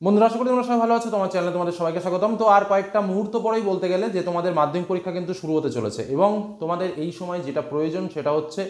বন্ধুরা, আশা করি তোমরা সবাই ভালো আছো। তোমার চ্যানেলে তোমাদের সবাইকে স্বাগতম। তো আর কয়েকটা মুহূর্ত পরেই বলতে গেলে যে তোমাদের মাধ্যমিক পরীক্ষা কিন্তু শুরু হতে চলেছে, এবং তোমাদের এই সময় যেটা প্রয়োজন সেটা হচ্ছে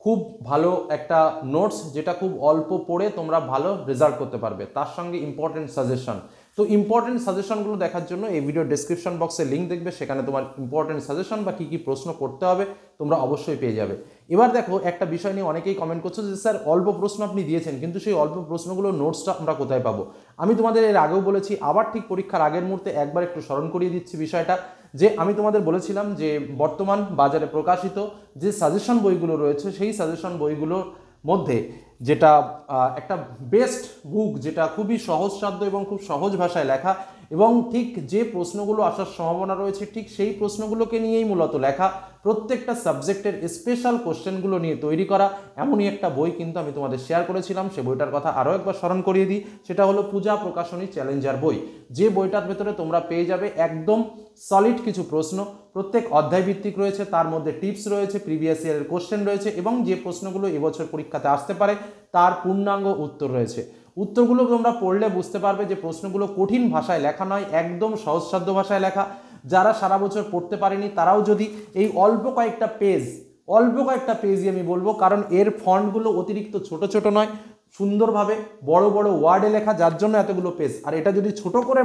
খুব ভালো একটা নোটস, যেটা খুব অল্প পড়ে তোমরা ভালো রেজাল্ট করতে পারবে, তার সঙ্গে ইম্পর্টেন্ট সাজেশন। তো ইম্পর্টেন্ট সাজেশনগুলো দেখার জন্য এই ভিডিও ডেসক্রিপশন বক্সে লিঙ্ক দেখবে, সেখানে তোমার ইম্পর্টেন্ট সাজেশন বা কী কী প্রশ্ন করতে হবে তোমরা অবশ্যই পেয়ে যাবে। এবার দেখো, একটা বিষয় নিয়ে অনেকেই কমেন্ট করছো যে স্যার অল্প প্রশ্ন আপনি দিয়েছেন, কিন্তু সেই অল্প প্রশ্নগুলোর নোটসটা আমরা কোথায় পাবো? আমি তোমাদের এর আগেও বলেছি, আবার ঠিক পরীক্ষার আগের মুহূর্তে একবার একটু স্মরণ করিয়ে দিচ্ছি বিষয়টা, যে আমি তোমাদের বলেছিলাম যে বর্তমান বাজারে প্রকাশিত যে সাজেশন বইগুলো রয়েছে, সেই সাজেশন বইগুলোর মধ্যে যেটা একটা বেস্ট বুক, যেটা খুবই সহজসাধ্য এবং খুব সহজ ভাষায় লেখা, এবং ঠিক যে প্রশ্নগুলো আসার সম্ভাবনা রয়েছে ঠিক সেই প্রশ্নগুলোকে নিয়েই মূলত লেখা, প্রত্যেকটা সাবজেক্টের স্পেশাল কোশ্চেনগুলো নিয়ে তৈরি করা, এমনই একটা বই কিন্তু আমি তোমাদের শেয়ার করেছিলাম। সে বইটার কথা আরও একবার স্মরণ করিয়ে দিই, সেটা হলো পূজা প্রকাশনী চ্যালেঞ্জার বই। যে বইটার ভেতরে তোমরা পেয়ে যাবে একদম সলিড কিছু প্রশ্ন, প্রত্যেক অধ্যায় ভিত্তিক রয়েছে, তার মধ্যে টিপস রয়েছে, প্রিভিয়াস ইয়ারের কোশ্চেন রয়েছে, এবং যে প্রশ্নগুলো এবছর পরীক্ষাতে আসতে পারে তার পূর্ণাঙ্গ উত্তর রয়েছে। উত্তরগুলো তোমরা পড়লে বুঝতে পারবে যে প্রশ্নগুলো কঠিন ভাষায় লেখা নয়, একদম সহজসাধ্য ভাষায় লেখা। যারা সারা বছর পড়তে পারেনি তারাও যদি এই অল্প কয়েকটা পেজই আমি বলবো, কারণ এর ফন্টগুলো অতিরিক্ত ছোট ছোট নয়, সুন্দরভাবে বড় বড় ওয়ার্ডে লেখা, যার জন্য এতগুলো পেজ। আর এটা যদি ছোট করে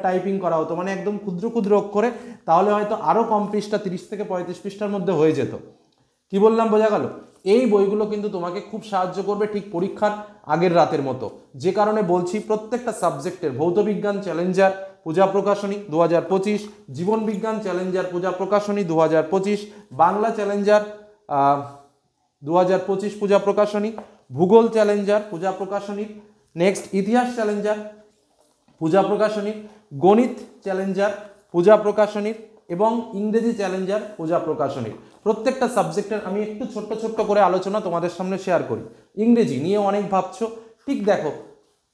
টাইপিং করা হতো, মানে একদম ক্ষুদ্র ক্ষুদ্র অক্ষরে, তাহলে হয়তো আরও কম পৃষ্ঠা, 30 থেকে 35 পৃষ্ঠার মধ্যে হয়ে যেত। কি বললাম, বোঝা গেল? এই বইগুলো কিন্তু তোমাকে খুব সাহায্য করবে ঠিক পরীক্ষার আগের রাতের মতো। যে কারণে বলছি, প্রত্যেকটা সাবজেক্টের ভৌতবিজ্ঞান চ্যালেঞ্জার পূজা প্রকাশনী 2025, জীবন বিজ্ঞান চ্যালেঞ্জার পূজা প্রকাশনী 2025, বাংলা চ্যালেঞ্জার 2025 পূজা প্রকাশনী, ভূগোল চ্যালেঞ্জার পূজা প্রকাশনীর, নেক্সট ইতিহাস চ্যালেঞ্জার পূজা প্রকাশনীর, গণিত চ্যালেঞ্জার পূজা প্রকাশনীর, এবং ইংরেজি চ্যালেঞ্জার পূজা প্রকাশনীর। প্রত্যেকটা সাবজেক্টের আমি একটু ছোট্ট ছোট্ট করে আলোচনা তোমাদের সামনে শেয়ার করি। ইংরেজি নিয়ে অনেক ভাবছো, ঠিক দেখো,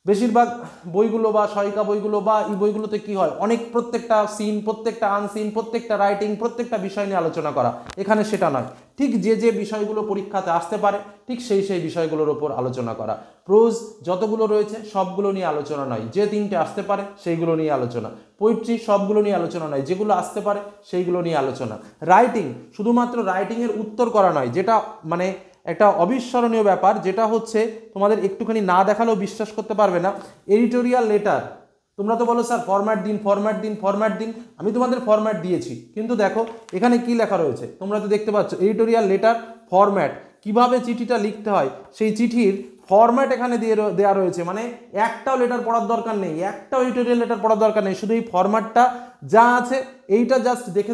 বেশিরভাগ বইগুলো বা সহায়িকা বইগুলো বা এই বইগুলোতে কি হয়, অনেক প্রত্যেকটা সিন, প্রত্যেকটা আনসিন, প্রত্যেকটা রাইটিং, প্রত্যেকটা বিষয় নিয়ে আলোচনা করা। এখানে সেটা নয়, ঠিক যে যে বিষয়গুলো পরীক্ষাতে আসতে পারে ঠিক সেই সেই বিষয়গুলোর ওপর আলোচনা করা। প্রোজ যতগুলো রয়েছে সবগুলো নিয়ে আলোচনা নয়, যে তিনটে আসতে পারে সেইগুলো নিয়ে আলোচনা। পোয়েট্রি সবগুলো নিয়ে আলোচনা নয়, যেগুলো আসতে পারে সেইগুলো নিয়ে আলোচনা। রাইটিং শুধুমাত্র রাইটিংয়ের উত্তর করা নয়, যেটা মানে একটা অবিস্মরণীয় ব্যাপার, যেটা হচ্ছে তোমাদের একটুখানি না দেখালেও বিশ্বাস করতে পারবে না। এডিটোরিয়াল লেটার, তোমরা তো বলো স্যার ফরম্যাট দিন, ফরম্যাট দিন, ফরম্যাট দিন। আমি তোমাদের ফরম্যাট দিয়েছি, কিন্তু দেখো এখানে কি লেখা রয়েছে তোমরা তো দেখতে পাচ্ছ, এডিটোরিয়াল লেটার ফরম্যাট, কিভাবে চিঠিটা লিখতে হয় সেই চিঠির ফরম্যাট এখানে দেওয়া রয়েছে। মানে একটাও লেটার পড়ার দরকার নেই, একটাও এডিটোরিয়াল লেটার পড়ার দরকার নেই, শুধু এই ফরম্যাটটা যা আছে এইটা জাস্ট দেখে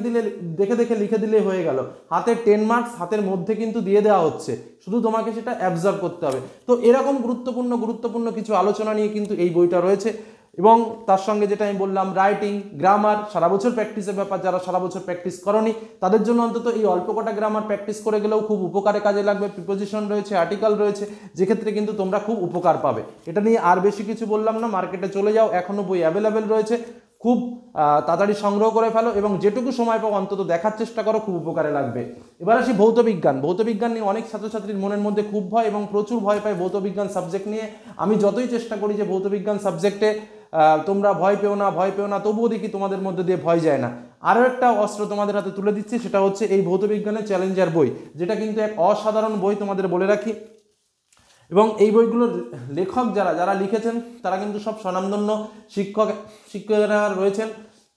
দেখে লিখে দিলে হয়ে গেল। হাতের 10 মার্কস হাতের মধ্যে কিন্তু দিয়ে দেওয়া হচ্ছে, শুধু তোমাকে সেটা অ্যাবজার্ভ করতে হবে। তো এরকম গুরুত্বপূর্ণ কিছু আলোচনা নিয়ে কিন্তু এই বইটা রয়েছে, এবং তার সঙ্গে যেটা আমি বললাম, রাইটিং, গ্রামার, সারা বছর প্র্যাকটিসের ব্যাপার। যারা সারা বছর প্র্যাকটিস করনি তাদের জন্য অন্তত এই অল্প কটা গ্রামার প্র্যাকটিস করে গেলেও খুব উপকারে কাজে লাগবে। প্রিপোজিশন রয়েছে, আর্টিকেল রয়েছে, যেক্ষেত্রে কিন্তু তোমরা খুব উপকার পাবে। এটা নিয়ে আর বেশি কিছু বললাম না, মার্কেটে চলে যাও, এখনো বই অ্যাভেলেবেল রয়েছে, খুব তাড়াতাড়ি সংগ্রহ করে ফেলো, এবং যেটুকু সময় পাও অন্তত দেখার চেষ্টা করো, খুব উপকারে লাগবে। এবার আসি ভৌতবিজ্ঞান নিয়ে অনেক ছাত্রছাত্রীর মনের মধ্যে খুব ভয় এবং প্রচুর ভয় পায় ভৌতবিজ্ঞান সাবজেক্ট নিয়ে। আমি যতই চেষ্টা করি যে ভৌতবিজ্ঞান সাবজেক্টে তোমরা ভয় পেও না, তবুও দেখি তোমাদের মধ্যে দিয়ে ভয় যায় না। আরও একটা অস্ত্র তোমাদের হাতে তুলে দিচ্ছি, সেটা হচ্ছে এই ভৌতবিজ্ঞানের চ্যালেঞ্জার বই, যেটা কিন্তু এক অসাধারণ বই, তোমাদের বলে রাখি। এবং এই বইগুলোর লেখক যারা লিখেছেন তারা কিন্তু সব স্বনামধন্য শিক্ষকেরা রয়েছেন,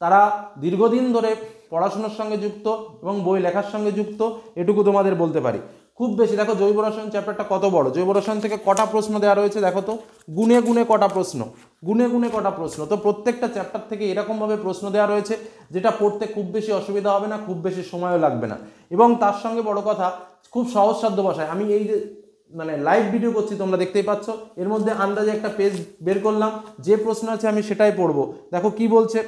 তারা দীর্ঘদিন ধরে পড়াশোনার সঙ্গে যুক্ত এবং বই লেখার সঙ্গে যুক্ত, এটুকু তোমাদের বলতে পারি। খুব বেশি দেখো, জৈব রসায়ন চ্যাপ্টারটা কত বড়, জৈব রসায়ন থেকে কটা প্রশ্ন দেওয়া রয়েছে দেখো তো, গুনে গুনে কটা প্রশ্ন। তো প্রত্যেকটা চ্যাপ্টার থেকে এরকমভাবে প্রশ্ন দেওয়া রয়েছে, যেটা পড়তে খুব বেশি অসুবিধা হবে না, খুব বেশি সময়ও লাগবে না, এবং তার সঙ্গে বড় কথা খুব সহজসাধ্য ভাষায়। আমি এই যে মানে লাইভ ভিডিও করছি তোমরা দেখতেই পাচ্ছ, এর মধ্যে আন্দাজে একটা পেজ বের করলাম, যে প্রশ্ন আছে আমি সেটাই পড়বো। দেখো কি বলছে,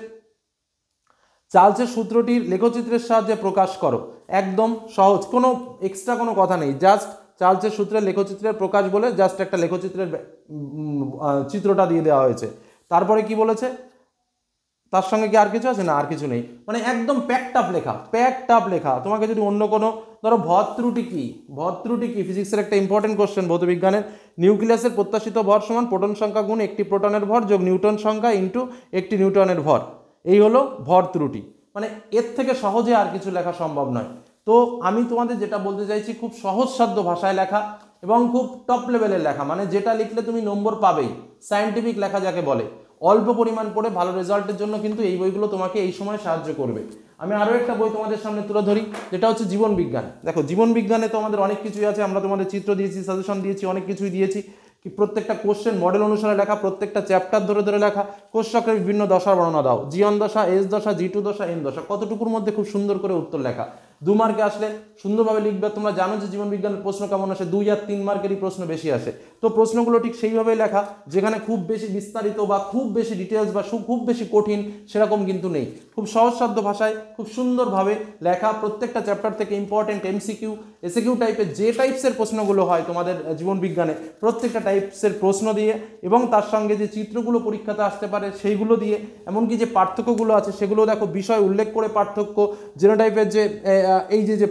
চার্লসের সূত্রটির লেখচিত্রের সাহায্যে প্রকাশ করো। একদম সহজ, কোনো এক্সট্রা কোনো কথা নেই, জাস্ট চার্লসের সূত্রের লেখচিত্রের প্রকাশ বলে জাস্ট একটা লেখচিত্রের চিত্রটা দিয়ে দেওয়া হয়েছে। তারপরে কি বলেছে, তার সঙ্গে কি আর কিছু আছে? না, আর কিছু নেই, মানে একদম প্যাকড আপ লেখা। তোমাকে যদি অন্য কোনো ধরো ভর ত্রুটি কি ফিজিক্সের একটা ইম্পর্টেন্ট কোশ্চেন ভৌতবিজ্ঞানের, নিউক্লিয়াসের প্রত্যাশিত ভর সমান প্রোটন সংখ্যা গুণ একটি প্রোটনের ভর যোগ নিউটন সংখ্যা ইন্টু একটি নিউটনের ভর। এই হলো ভর ত্রুটি। মানে এর থেকে সহজে আর কিছু লেখা সম্ভব নয়। তো আমি তোমাদের যেটা বলতে চাইছি, খুব সহজসাধ্য ভাষায় লেখা এবং খুব টপ লেভেলের লেখা, মানে যেটা লিখলে তুমি নম্বর পাবেই, সায়েন্টিফিক লেখা যাকে বলে। অল্প পরিমাণ পড়ে ভালো রেজাল্টের জন্য কিন্তু এই বইগুলো তোমাকে এই সময় সাহায্য করবে। আমি আরও একটা বই তোমাদের সামনে তুলে ধরি, যেটা হচ্ছে জীবন বিজ্ঞান। দেখো জীবন বিজ্ঞানে তো আমাদের অনেক কিছুই আছে, আমরা তোমাদের চিত্র দিয়েছি, সাজেশন দিয়েছি, অনেক কিছুই দিয়েছি। কি প্রত্যেকটা কোশ্চেন মডেল অনুসারে লেখা, প্রত্যেকটা চ্যাপ্টার ধরে ধরে লেখা, কোষ চক্রের বিভিন্ন দশার বর্ণনা দাও, জি1 দশা, এস দশা, জি2 দশা, এন দশা, কতটুকুর মধ্যে খুব সুন্দর করে উত্তর লেখা। 2 মার্কে আসলে সুন্দরভাবে লিখবে। তোমরা জানো যে জীবন বিজ্ঞানের প্রশ্ন কেমন আসে, 2 আর 3 মার্কেরই প্রশ্ন বেশি আসে। তো প্রশ্নগুলো ঠিক সেইভাবেই লেখা, যেখানে খুব বেশি বিস্তারিত বা খুব বেশি ডিটেলস বা খুব বেশি কঠিন সেরকম কিন্তু নেই। খুব সহজসাধ্য ভাষায় খুব সুন্দরভাবে লেখা, প্রত্যেকটা চ্যাপ্টার থেকে ইম্পর্টেন্ট এমসিকিউ, এসএকিউ টাইপের যে টাইপসের প্রশ্নগুলো হয় তোমাদের জীবন বিজ্ঞানে, প্রত্যেকটা টাইপসের প্রশ্ন দিয়ে এবং তার সঙ্গে যে চিত্রগুলো পরীক্ষাতে আসতে পারে সেইগুলো দিয়ে, এমনকি যে পার্থক্যগুলো আছে সেগুলো দেখো, বিষয় উল্লেখ করে পার্থক্য, জেনোটাইপের যে এই যে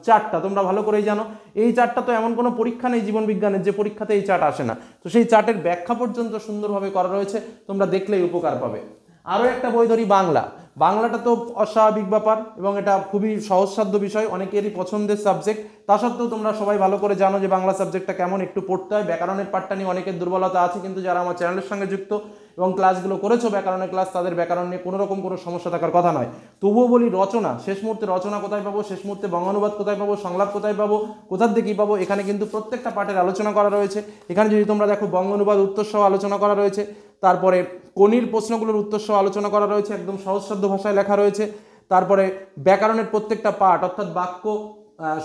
চার্টটা তোমরা ভালো করেই জানো, এই চার্টটা তো এমন কোনো পরীক্ষা নেই জীবন বিজ্ঞানের যে পরীক্ষাতে এই চার্ট আসে না। তো সেই চার্টের ব্যাখ্যা পর্যন্ত সুন্দরভাবে করা রয়েছে, তোমরা দেখলেই উপকার পাবে। আরও একটা বই ধরি বাংলা। বাংলাটা তো অস্বাভাবিক ব্যাপার এবং এটা খুবই সহজসাধ্য বিষয়, অনেকেরই পছন্দের সাবজেক্ট। তা সত্ত্বেও তোমরা সবাই ভালো করে জানো যে বাংলা সাবজেক্টটা কেমন, একটু পড়তে হয়। ব্যাকরণের পাঠটা নিয়ে অনেকের দুর্বলতা আছে, কিন্তু যারা আমার চ্যানেলের সঙ্গে যুক্ত এবং ক্লাসগুলো করেছো ব্যাকরণের ক্লাস, তাদের ব্যাকরণ নিয়ে কোনো রকম কোনো সমস্যা থাকার কথা নয়। তবুও বলি, রচনা, শেষ মুহূর্তে রচনা কোথায় পাবো, শেষ মুহূর্তে বঙ্গানুবাদ কোথায় পাবো, সংলাপ কোথায় পাবো, কোথার দিকে পাবো, এখানে কিন্তু প্রত্যেকটা পাঠের আলোচনা করা রয়েছে। এখানে যদি তোমরা দেখো বঙ্গানুবাদ উত্তর সহ আলোচনা করা রয়েছে, তারপরে কোনির প্রশ্নগুলোর উত্তর সহ আলোচনা করা রয়েছে, একদম সহজসাধ্য ভাষায় লেখা রয়েছে। তারপরে ব্যাকরণের প্রত্যেকটা পাঠ, অর্থাৎ বাক্য,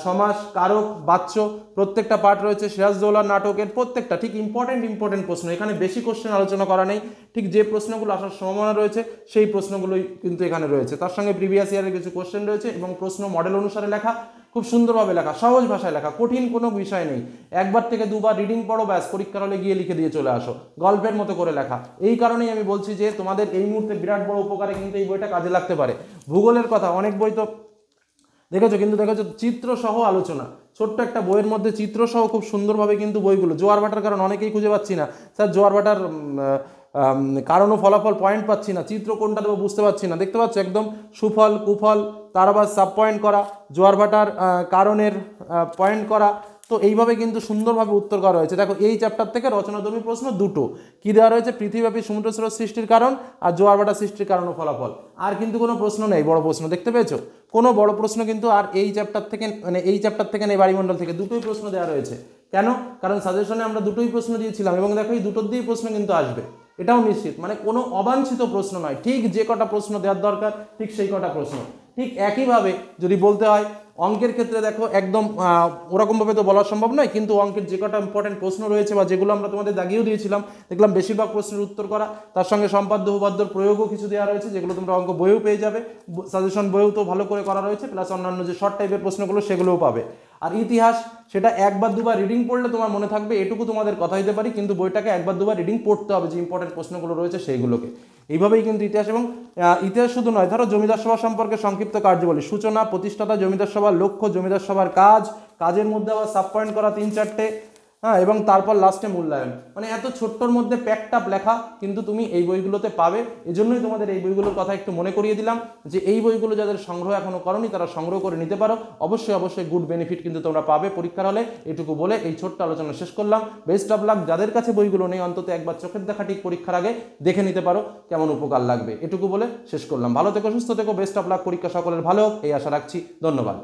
সমাস, কারক, বাচ্য, প্রত্যেকটা পাঠ রয়েছে। সিরাজদৌল্লার নাটকের প্রত্যেকটা ঠিক ইম্পর্টেন্ট প্রশ্ন, এখানে বেশি কোশ্চেন আলোচনা করা নেই, ঠিক যে প্রশ্নগুলো আসার সম্ভাবনা রয়েছে সেই প্রশ্নগুলোই কিন্তু এখানে রয়েছে। তার সঙ্গে প্রিভিয়াস ইয়ারের কিছু কোশ্চেন রয়েছে এবং প্রশ্ন মডেল অনুসারে লেখা, খুব সুন্দরভাবে লেখা, সহজ ভাষায় লেখা, কঠিন কোনো বিষয় নেই। একবার থেকে দুবার রিডিং পড়ো, ব্যাস পরীক্ষার হলে গিয়ে লিখে দিয়ে চলে আসো, গল্পের মতো করে লেখা। এই কারণেই আমি বলছি যে তোমাদের এই মুহূর্তে বিরাট বড় উপকারে কিন্তু এই বইটা কাজে লাগতে পারে। ভূগোলের কথা, অনেক বই তো দেখেছো, কিন্তু দেখেছো চিত্র সহ আলোচনা, ছোট্ট একটা বইয়ের মধ্যে চিত্র সহ খুব সুন্দরভাবে কিন্তু বইগুলো। জোয়ার ভাটার কারণ অনেকেই খুঁজে পাচ্ছি না, স্যার জোয়ার ভাটার কারণ ও ফলাফল পয়েন্ট পাচ্ছি না, চিত্র কোনটা দেবো বুঝতে পারছি না। দেখতে পাচ্ছ একদম সুফল কুফল, তার আবার সাব পয়েন্ট করা, জোয়ার ভাটার কারণের পয়েন্ট করা। তো এইভাবে কিন্তু সুন্দরভাবে উত্তর করা হয়েছে। দেখো এই চ্যাপ্টার থেকে রচনাধর্মী প্রশ্ন দুটো কি দেওয়া রয়েছে, পৃথিবীব্যাপী সমুদ্র স্রোত সৃষ্টির কারণ আর জোয়ার ভাটা সৃষ্টির কারণ ও ফলাফল। আর কিন্তু কোনো প্রশ্ন নেই বড় প্রশ্ন, দেখতে পেয়েছো? কোনো বড় প্রশ্ন কিন্তু আর এই চ্যাপ্টার থেকে, মানে এই চ্যাপ্টার থেকে নেই, বায়ুমণ্ডল থেকে দুটোই প্রশ্ন দেওয়া রয়েছে। কেন? কারণ সাজেশনে আমরা দুটোই প্রশ্ন দিয়েছিলাম এবং দেখো এই দুটোর দিয়েই প্রশ্ন কিন্তু আসবে, এটাও নিশ্চিত। মানে কোনো অবাঞ্ছিত প্রশ্ন নয়, ঠিক যে কটা প্রশ্ন দেওয়ার দরকার ঠিক সেই কটা প্রশ্ন। ঠিক একইভাবে যদি বলতে হয় অঙ্কের ক্ষেত্রে, দেখো একদম ওরকমভাবে তো বলা সম্ভব নয়, কিন্তু অঙ্কের যে কটা ইম্পর্টেন্ট প্রশ্ন রয়েছে বা যেগুলো আমরা তোমাদের দাগিয়েও দিয়েছিলাম, দেখলাম বেশিরভাগ প্রশ্নের উত্তর করা, তার সঙ্গে সম্পাদ্য উপপাদ্যর প্রয়োগও কিছু দেওয়া রয়েছে, যেগুলো তোমরা অঙ্ক বইও পেয়ে যাবে, সাজেশন বইও তো ভালো করে করা রয়েছে, প্লাস অন্যান্য যে শর্ট টাইপের প্রশ্নগুলো সেগুলোও পাবে। আর ইতিহাস, সেটা একবার দুবার রিডিং পড়লে তোমার মনে থাকবে, এটুকু তোমাদের কথা দিতে পারি, কিন্তু বইটাকে একবার দুবার রিডিং পড়তে হবে, যে ইম্পর্টেন্ট প্রশ্নগুলো রয়েছে সেইগুলোকে। এইভাবেই কিন্তু ইতিহাস, এবং ইতিহাস শুধু নয়, ধরো জমিদার সভা সম্পর্কে সংক্ষিপ্ত কার্যাবলী, সূচনা, প্রতিষ্ঠাতা, জমিদার সভার লক্ষ্য, জমিদার সভার কাজ, কাজের মধ্যে আবার সাব পয়েন্ট করা 3-4টে, হ্যাঁ, এবং তারপর লাস্টে মূল্যায়ন। মানে এত ছোট্টর মধ্যে প্যাকড আপ লেখা কিন্তু তুমি এই বইগুলোতে পাবে। এজন্যই তোমাদের এই বইগুলোর কথা একটু মনে করিয়ে দিলাম, যে এই বইগুলো যাদের সংগ্রহ এখনো করনি তারা সংগ্রহ করে নিতে পারো। অবশ্যই গুড বেনিফিট কিন্তু তোমরা পাবে পরীক্ষার হলে। এটুকু বলে এই ছোট্ট আলোচনা শেষ করলাম। Best of luck. যাদের কাছে বইগুলো নেই, অন্তত একবার চোখের দেখা ঠিক পরীক্ষার আগে দেখে নিতে পারো, কেমন উপকার লাগবে। এটুকু বলে শেষ করলাম। ভালো থেকো, সুস্থ থেকো, বেস্ট অফ লাক। পরীক্ষা সকলের ভালো হোক এই আশা রাখছি। ধন্যবাদ।